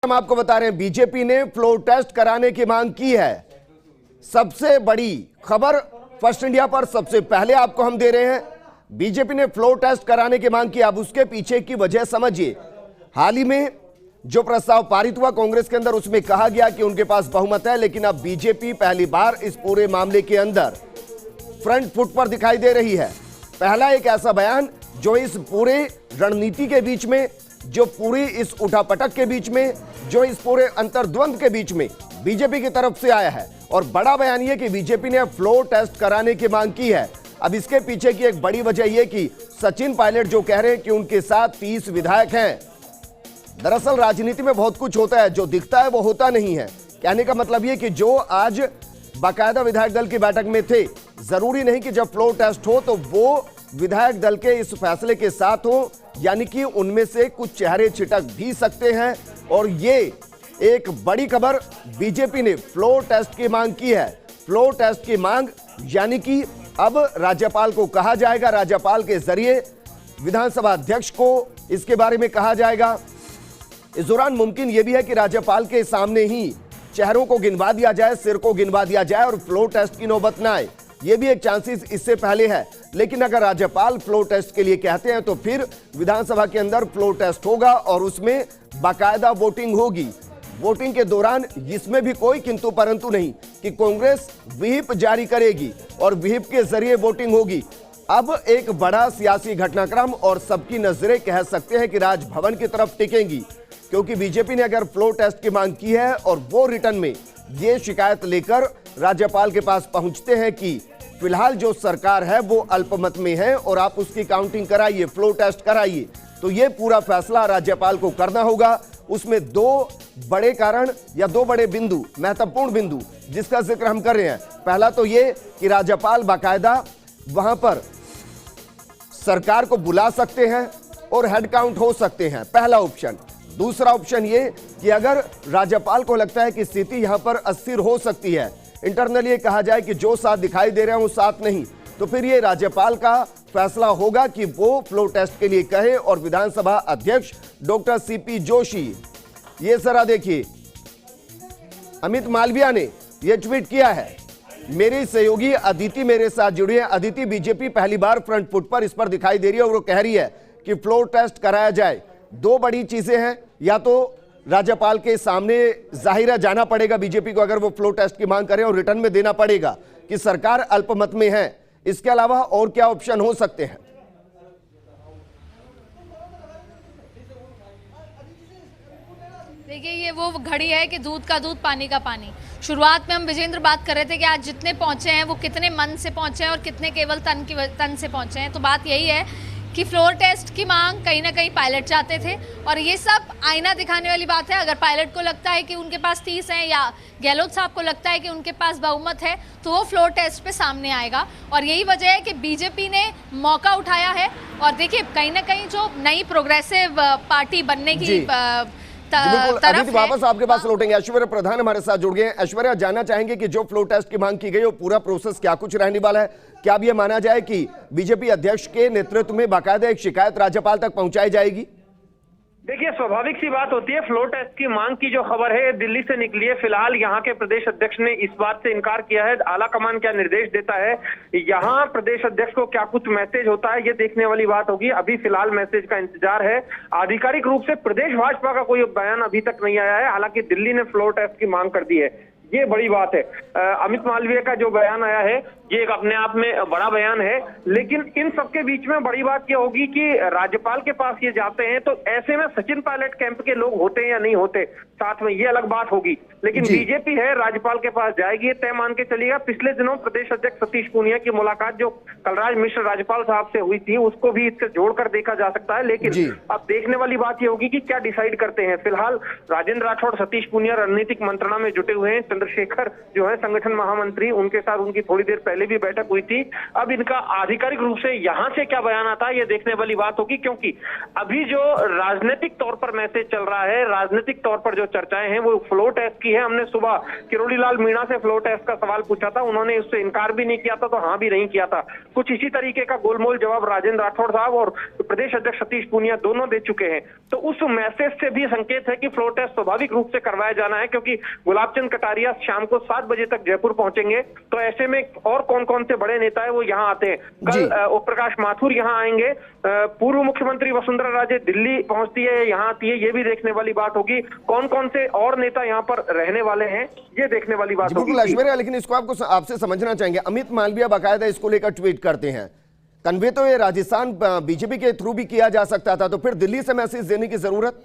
हम आपको बता रहे हैं बीजेपी ने फ्लोर टेस्ट कराने की मांग की है। सबसे बड़ी खबर फर्स्ट इंडिया पर सबसे पहले आपको हम दे रहे हैं। बीजेपी ने फ्लोर टेस्ट कराने की मांग की। अब उसके पीछे की वजह समझिए। हाल ही में जो प्रस्ताव पारित हुआ कांग्रेस के अंदर, उसमें कहा गया कि उनके पास बहुमत है, लेकिन अब बीजेपी पहली बार इस पूरे मामले के अंदर फ्रंट फुट पर दिखाई दे रही है। पहला एक ऐसा बयान जो इस पूरे रणनीति के बीच में, जो पूरी इस उठापटक के बीच में, जो इस पूरे अंतर्द्वंद के बीच में बीजेपी की तरफ से आया है। और बड़ा बयान यह कि बीजेपी ने फ्लोर टेस्ट कराने की मांग की है। अब इसके पीछे की एक बड़ी वजह यह कि सचिन पायलट जो कह रहे हैं कि उनके साथ 30 विधायक हैं। दरअसल राजनीति में बहुत कुछ होता है, जो दिखता है वो होता नहीं है। कहने का मतलब यह कि जो आज बाकायदा विधायक दल की बैठक में थे, जरूरी नहीं कि जब फ्लोर टेस्ट हो तो वो विधायक दल के इस फैसले के साथ हो, यानी कि उनमें से कुछ चेहरे छिटक भी सकते हैं। और ये एक बड़ी खबर, बीजेपी ने फ्लोर टेस्ट की मांग की है। फ्लोर टेस्ट की मांग यानी कि अब राज्यपाल को कहा जाएगा, राज्यपाल के जरिए विधानसभा अध्यक्ष को इसके बारे में कहा जाएगा। इस दौरान मुमकिन यह भी है कि राज्यपाल के सामने ही चेहरों को गिनवा दिया जाए, सिर को गिनवा दिया जाए और फ्लोर टेस्ट की नौबत ना आए। यह भी एक चांसेस इससे पहले है। लेकिन अगर राज्यपाल फ्लोर टेस्ट के लिए कहते हैं तो फिर विधानसभा के अंदर फ्लोर टेस्ट होगा और उसमें बाकायदा वोटिंग होगी। वोटिंग के दौरान इसमें भी कोई किंतु परंतु नहीं कि कांग्रेस व्हिप जारी करेगी और व्हिप के जरिए वोटिंग होगी। अब एक बड़ा सियासी घटनाक्रम और सबकी नजरें कह सकते हैं कि राजभवन की तरफ टिकेंगी, क्योंकि बीजेपी ने अगर फ्लोर टेस्ट की मांग की है और वो रिटर्न में ये शिकायत लेकर राज्यपाल के पास पहुंचते हैं कि फिलहाल जो सरकार है वो अल्पमत में है और आप उसकी काउंटिंग कराइए, फ्लोर टेस्ट कराइए, तो ये पूरा फैसला राज्यपाल को करना होगा। उसमें दो बड़े कारण या दो बड़े बिंदु, महत्वपूर्ण बिंदु जिसका जिक्र हम कर रहे हैं। पहला तो ये कि राज्यपाल बाकायदा वहां पर सरकार को बुला सकते हैं और हेड काउंट हो सकते हैं, पहला ऑप्शन। दूसरा ऑप्शन ये कि अगर राज्यपाल को लगता है कि स्थिति यहां पर अस्थिर हो सकती है, इंटरनली ये कहा जाए कि जो साथ दिखाई दे रहे हैं वो साथ नहीं, तो फिर ये राज्यपाल का फैसला होगा कि वो फ्लोर टेस्ट के लिए कहे। और विधानसभा अध्यक्ष डॉक्टर सीपी जोशी, ये जरा देखिए, अमित मालविया ने यह ट्वीट किया है। मेरी सहयोगी अदिति मेरे साथ जुड़ी है। अदिति, बीजेपी पहली बार फ्रंट फुट पर इस पर दिखाई दे रही है और वो कह रही है कि फ्लोर टेस्ट कराया जाए। दो बड़ी चीजें हैं, या तो राज्यपाल के सामने जाहिर है जाना पड़ेगा बीजेपी को अगर वो फ्लोर टेस्ट की मांग करें, और रिटर्न में देना पड़ेगा कि सरकार अल्पमत में है। इसके अलावा और क्या ऑप्शन हो सकते हैं? देखिए, ये वो घड़ी है कि दूध का दूध पानी का पानी। शुरुआत में हम विजेंद्र बात कर रहे थे कि आज जितने पहुंचे हैं वो कितने मन से पहुंचे हैं और कितने केवल तन से पहुंचे हैं। तो बात यही है कि फ्लोर टेस्ट की मांग कहीं ना कहीं पायलट चाहते थे, और ये सब आईना दिखाने वाली बात है। अगर पायलट को लगता है कि उनके पास 30 हैं या गहलोत साहब को लगता है कि उनके पास बहुमत है, तो वो फ्लोर टेस्ट पे सामने आएगा। और यही वजह है कि बीजेपी ने मौका उठाया है। और देखिए, कहीं ना कहीं जो नई प्रोग्रेसिव पार्टी बनने की अदिति, वापस आपके पास लौटेंगे। ऐश्वर्या प्रधान हमारे साथ जुड़ गए हैं। ऐश्वर्या, जानना चाहेंगे कि जो फ्लोर टेस्ट की मांग की गई वो पूरा प्रोसेस क्या कुछ रहने वाला है? क्या अब यह माना जाए कि बीजेपी अध्यक्ष के नेतृत्व में बाकायदा एक शिकायत राज्यपाल तक पहुंचाई जाएगी? देखिए, स्वाभाविक सी बात होती है। फ्लोर टेस्ट की मांग की जो खबर है दिल्ली से निकली है। फिलहाल यहाँ के प्रदेश अध्यक्ष ने इस बात से इनकार किया है। आला कमान क्या निर्देश देता है, यहाँ प्रदेश अध्यक्ष को क्या कुछ मैसेज होता है, ये देखने वाली बात होगी। अभी फिलहाल मैसेज का इंतजार है। आधिकारिक रूप से प्रदेश भाजपा का कोई बयान अभी तक नहीं आया है। हालांकि दिल्ली ने फ्लोर टेस्ट की मांग कर दी है, ये बड़ी बात है। अमित मालवीय का जो बयान आया है ये एक अपने आप में बड़ा बयान है, लेकिन इन सबके बीच में बड़ी बात यह होगी कि राज्यपाल के पास ये जाते हैं तो ऐसे में सचिन पायलट कैंप के लोग होते हैं या नहीं होते साथ में, ये अलग बात होगी। लेकिन बीजेपी है राज्यपाल के पास जाएगी, ये तय मान के चलिएगा। पिछले दिनों प्रदेश अध्यक्ष सतीश पूनिया की मुलाकात जो कलराज मिश्र राज्यपाल साहब से हुई थी, उसको भी इससे जोड़कर देखा जा सकता है। लेकिन अब देखने वाली बात यह होगी कि क्या डिसाइड करते हैं। फिलहाल राजेंद्र राठौड़, सतीश पूनिया रणनीतिक मंत्रणा में जुटे हुए हैं। चंद्रशेखर जो है संगठन महामंत्री, उनके साथ उनकी थोड़ी देर पहले भी बैठक हुई थी। अब इनका आधिकारिक रूप से यहां से क्या बयान आता है ये देखने वाली बात होगी, क्योंकि अभी जो राजनीतिक तौर पर मैसेज चल रहा है, राजनीतिक तौर पर जो चर्चाएं हैं वो फ्लो टेस्ट की है। हमने सुबह किरोड़ी लाल मीणा से फ्लो टेस्ट का सवाल पूछा था, उन्होंने उससे इनकार भी नहीं किया था, तो हाँ भी नहीं किया था। कुछ इसी तरीके का गोलमोल जवाब राजेंद्र राठौड़ साहब और प्रदेश अध्यक्ष सतीश पूनिया दोनों दे चुके हैं। तो उस मैसेज से भी संकेत है कि फ्लो टेस्ट स्वाभाविक रूप से करवाया जाना है, क्योंकि गुलाबचंद कटारिया शाम को 7 बजे तक जयपुर पहुंचेंगे। तो ऐसे में और कौन कौन से बड़े नेता है वो यहाँ आते हैं। कल ओम प्रकाश माथुर यहाँ आएंगे, पूर्व मुख्यमंत्री वसुंधरा राजे दिल्ली पहुंचती है, यहाँ आती है, ये भी देखने वाली बात होगी। कौन कौन से और नेता यहाँ पर रहने वाले हैं ये देखने वाली बात होगी। बिल्कुल ऐश्वर्या, लेकिन इसको आपसे समझना चाहेंगे, अमित मालवीय बाकायदा इसको लेकर ट्वीट करते हैं, कन्वे तो ये राजस्थान बीजेपी के थ्रू भी किया जा सकता था, तो फिर दिल्ली से मैसेज देने की जरूरत?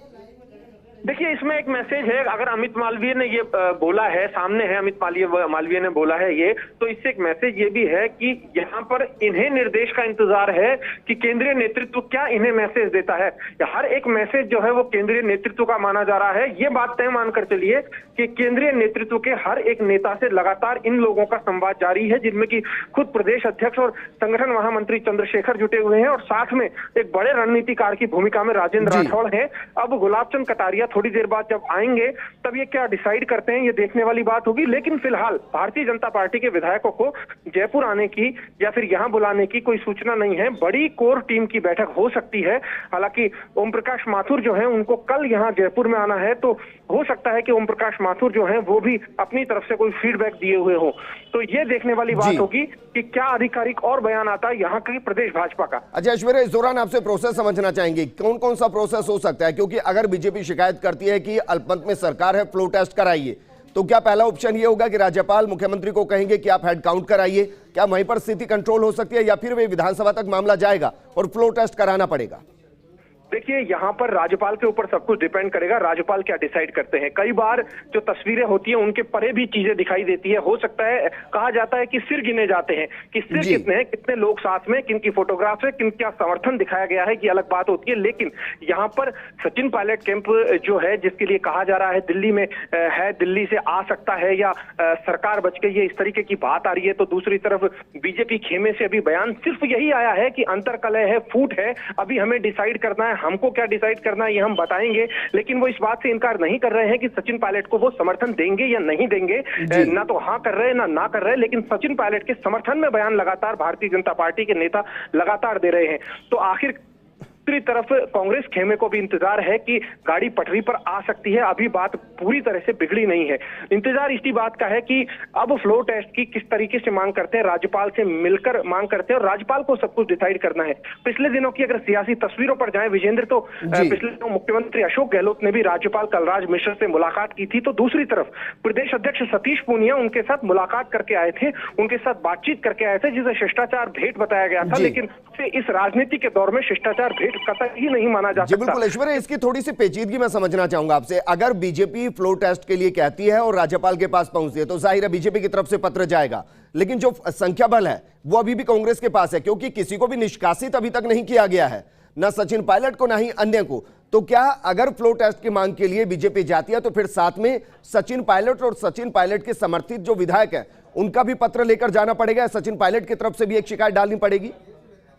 देखिए, इसमें एक मैसेज है, अगर अमित मालवीय ने ये बोला है, सामने है अमित मालवीय ने बोला है ये, तो इससे एक मैसेज ये भी है कि यहाँ पर इन्हें निर्देश का इंतजार है कि केंद्रीय नेतृत्व क्या इन्हें मैसेज देता है। हर एक मैसेज जो है वो केंद्रीय नेतृत्व का माना जा रहा है। ये बात तय मानकर चलिए कि केंद्रीय नेतृत्व के हर एक नेता से लगातार इन लोगों का संवाद जारी है, जिनमें कि खुद प्रदेश अध्यक्ष और संगठन महामंत्री चंद्रशेखर जुटे हुए हैं, और साथ में एक बड़े रणनीतिकार की भूमिका में राजेंद्र राठौड़ है। अब गुलाबचंद कटारिया थोड़ी देर बाद जब आएंगे तब ये क्या डिसाइड करते हैं ये देखने वाली बात होगी। लेकिन फिलहाल भारतीय जनता पार्टी के विधायकों को जयपुर आने की या फिर यहां बुलाने की कोई सूचना नहीं है। बड़ी कोर टीम की बैठक हो सकती है। हालांकि ओम प्रकाश माथुर जो है उनको कल यहां जयपुर में आना है, तो हो सकता है कि ओम प्रकाश माथुर जो है वो भी अपनी तरफ से कोई फीडबैक दिए हुए हो। तो ये देखने वाली बात होगी कि क्या आधिकारिक और बयान आता है यहाँ की प्रदेश भाजपा का। अच्छा ऐश्वर्या, इस दौरान आपसे प्रोसेस समझना चाहेंगे, कौन कौन सा प्रोसेस हो सकता है? क्योंकि अगर बीजेपी शिकायत करती है कि अल्पमत में सरकार है, फ्लो टेस्ट कराइए, तो क्या पहला ऑप्शन ये होगा कि राज्यपाल मुख्यमंत्री को कहेंगे कि आप हेड काउंट कराइए? क्या वहीं पर स्थिति कंट्रोल हो सकती है, या फिर वे विधानसभा तक मामला जाएगा और फ्लो टेस्ट कराना पड़ेगा? देखिए, यहाँ पर राज्यपाल के ऊपर सब कुछ डिपेंड करेगा, राज्यपाल क्या डिसाइड करते हैं। कई बार जो तस्वीरें होती हैं उनके परे भी चीजें दिखाई देती है। हो सकता है, कहा जाता है कि सिर गिने जाते हैं कि सिर कितने हैं, कितने लोग साथ में, किन की फोटोग्राफ है, किन क्या समर्थन दिखाया गया है, कि अलग बात होती है। लेकिन यहाँ पर सचिन पायलट कैंप जो है, जिसके लिए कहा जा रहा है दिल्ली में है, दिल्ली से आ सकता है या सरकार बच गई है, इस तरीके की बात आ रही है। तो दूसरी तरफ बीजेपी खेमे से अभी बयान सिर्फ यही आया है कि अंतरकलह है, फूट है, अभी हमें डिसाइड करना है, हमको क्या डिसाइड करना है ये हम बताएंगे। लेकिन वो इस बात से इनकार नहीं कर रहे हैं कि सचिन पायलट को वो समर्थन देंगे या नहीं देंगे। ना तो हाँ कर रहे हैं ना कर रहे हैं, लेकिन सचिन पायलट के समर्थन में बयान लगातार भारतीय जनता पार्टी के नेता लगातार दे रहे हैं। तो आखिर दूसरी तरफ कांग्रेस खेमे को भी इंतजार है कि गाड़ी पटरी पर आ सकती है। अभी बात पूरी तरह से बिगड़ी नहीं है। इंतजार इसी बात का है कि अब फ्लो टेस्ट की किस तरीके से मांग करते हैं, राज्यपाल से मिलकर मांग करते हैं, और राज्यपाल को सब कुछ डिसाइड करना है। पिछले दिनों की अगर सियासी तस्वीरों पर जाएं विजेंद्र, तो पिछले दिनों मुख्यमंत्री अशोक गहलोत ने भी राज्यपाल कलराज मिश्र से मुलाकात की थी। तो दूसरी तरफ प्रदेश अध्यक्ष सतीश पूनिया उनके साथ मुलाकात करके आए थे, उनके साथ बातचीत करके आए थे, जिसे शिष्टाचार भेंट बताया गया था। लेकिन इस राजनीति के दौर में शिष्टाचार भेंट कतई नहीं माना जा सकता। बिल्कुल ऐश्वर्या, इसकी थोड़ी सी पेचीदगी मैं समझना चाहूंगा आपसे। अगर बीजेपी फ्लो टेस्ट के लिए कहती है और राज्यपाल के पास पहुंचती है, तो जाहिर है बीजेपी की तरफ से पत्र जाएगा। लेकिन जो संख्या बल है वो अभी भी कांग्रेस के पास है, क्योंकि किसी को भी निष्कासित अभी तक नहीं किया गया है, ना सचिन पायलट को ना ही अन्य को। तो क्या अगर फ्लो टेस्ट की मांग के लिए बीजेपी जाती है, तो फिर साथ में सचिन पायलट और सचिन पायलट के समर्थित जो विधायक है उनका भी पत्र लेकर जाना पड़ेगा? सचिन पायलट की तरफ से भी एक शिकायत डालनी पड़ेगी?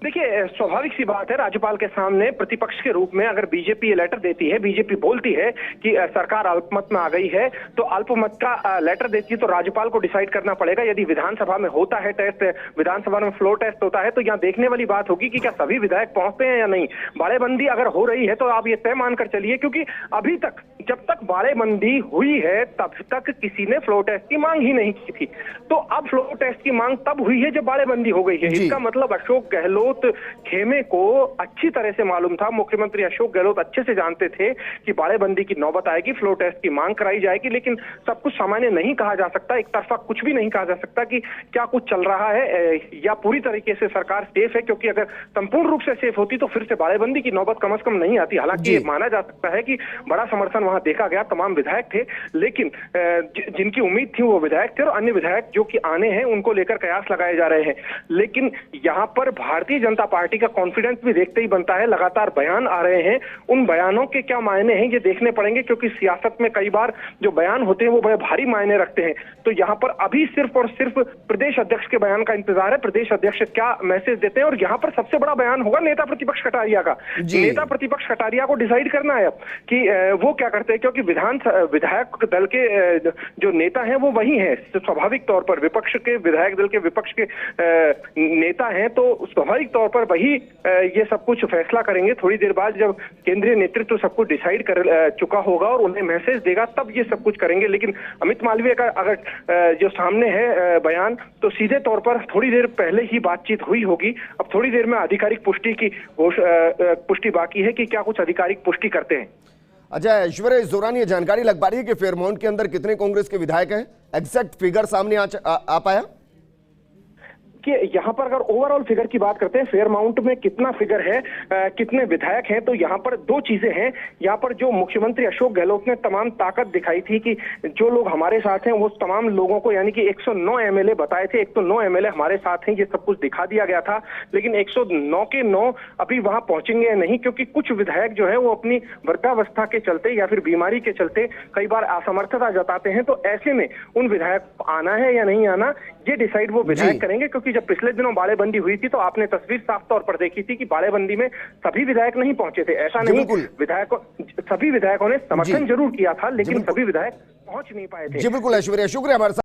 देखिए, स्वाभाविक सी बात है, राज्यपाल के सामने प्रतिपक्ष के रूप में अगर बीजेपी ये लेटर देती है, बीजेपी बोलती है कि सरकार अल्पमत में आ गई है, तो अल्पमत का लेटर देती है तो राज्यपाल को डिसाइड करना पड़ेगा। यदि विधानसभा में होता है टेस्ट, विधानसभा में फ्लो टेस्ट होता है, तो यहाँ देखने वाली बात होगी कि क्या सभी विधायक पहुंचते हैं या नहीं। बाड़ेबंदी अगर हो रही है तो आप ये तय मानकर चलिए, क्योंकि अभी तक जब तक बाड़ेबंदी हुई है तब तक किसी ने फ्लो टेस्ट की मांग ही नहीं की थी। तो अब फ्लो टेस्ट की मांग तब हुई है जब बाड़ेबंदी हो गई है। इसका मतलब अशोक गहलोत खेमे को अच्छी तरह से मालूम था, मुख्यमंत्री अशोक गहलोत अच्छे से जानते थे कि बाड़ेबंदी की नौबत आएगी, फ्लो टेस्ट की मांग कराई जाएगी। लेकिन सब कुछ सामान्य नहीं कहा जा सकता, एक तरफा कुछ भी नहीं कहा जा सकता कि क्या कुछ चल रहा है या पूरी तरीके से सरकार सेफ है, क्योंकि अगर संपूर्ण रूप से सेफ होती तो फिर से बाड़ेबंदी की नौबत कम से कम नहीं आती। हालांकि माना जा सकता है कि बड़ा समर्थन वहां देखा गया, तमाम विधायक थे, लेकिन जिनकी उम्मीद थी वो विधायक थे, और अन्य विधायक जो कि आने हैं उनको लेकर कयास लगाए जा रहे हैं। लेकिन यहाँ पर भारतीय भारतीय जनता पार्टी का कॉन्फिडेंस भी देखते ही बनता है। लगातार बयान आ रहे हैं, उन बयानों के क्या मायने हैं ये देखने पड़ेंगे, क्योंकि सियासत में कई बार जो बयान होते हैं वो बड़े भारी मायने रखते हैं। तो यहाँ पर अभी सिर्फ और सिर्फ प्रदेश अध्यक्ष के बयान का इंतजार है, प्रदेश अध्यक्ष क्या मैसेज देते हैं। और यहाँ पर सबसे बड़ा बयान होगा नेता प्रतिपक्ष कटारिया का। नेता प्रतिपक्ष कटारिया को डिसाइड करना है अब कि वो क्या करते हैं, क्योंकि विधायक दल के जो नेता हैं वो वही हैं। स्वाभाविक तौर पर विपक्ष के विधायक दल के विपक्ष के नेता हैं, तो स्वाभाविक तौर पर वही ये सब कुछ फैसला करेंगे। थोड़ी देर बाद जब केंद्रीय नेतृत्व सब कुछ डिसाइड कर चुका होगा और उन्हें मैसेज देगा तब ये सब कुछ करेंगे। लेकिन अमित मालवीय का अगर जो सामने है बयान, तो सीधे तौर पर थोड़ी देर पहले ही बातचीत हुई होगी। अब थोड़ी देर में आधिकारिक पुष्टि बाकी है कि क्या कुछ आधिकारिक पुष्टि करते हैं। अच्छा ऐश्वर्या, इस दौरान ये जानकारी लग पा रही है कि फेयरमाउंट के अंदर कितने कांग्रेस के विधायक हैं? एग्जैक्ट फिगर सामने आ पाया कि यहाँ पर अगर ओवरऑल फिगर की बात करते हैं, फेयरमाउंट में कितना फिगर है, कितने विधायक हैं, तो यहाँ पर दो चीजें हैं। यहाँ पर जो मुख्यमंत्री अशोक गहलोत ने तमाम ताकत दिखाई थी कि जो लोग हमारे साथ हैं वो तमाम लोगों को, यानी कि 109 एमएलए बताए थे, 109 एमएलए हमारे साथ हैं, ये सब कुछ दिखा दिया गया था। लेकिन 109 के 9 अभी वहां पहुंचेंगे नहीं, क्योंकि कुछ विधायक जो है वो अपनी वृद्धावस्था के चलते या फिर बीमारी के चलते कई बार असमर्थता जताते हैं। तो ऐसे में उन विधायक को आना है या नहीं आना, ये डिसाइड वो विधायक करेंगे। क्योंकि जब पिछले दिनों बाड़ेबंदी हुई थी तो आपने तस्वीर साफ तौर पर देखी थी कि बाड़ेबंदी में सभी विधायक नहीं पहुंचे थे। ऐसा नहीं, सभी विधायकों ने समर्थन जरूर किया था, लेकिन सभी विधायक पहुंच नहीं पाए थे। जी बिल्कुल ऐश्वर्या, शुक्रिया हमारे साथ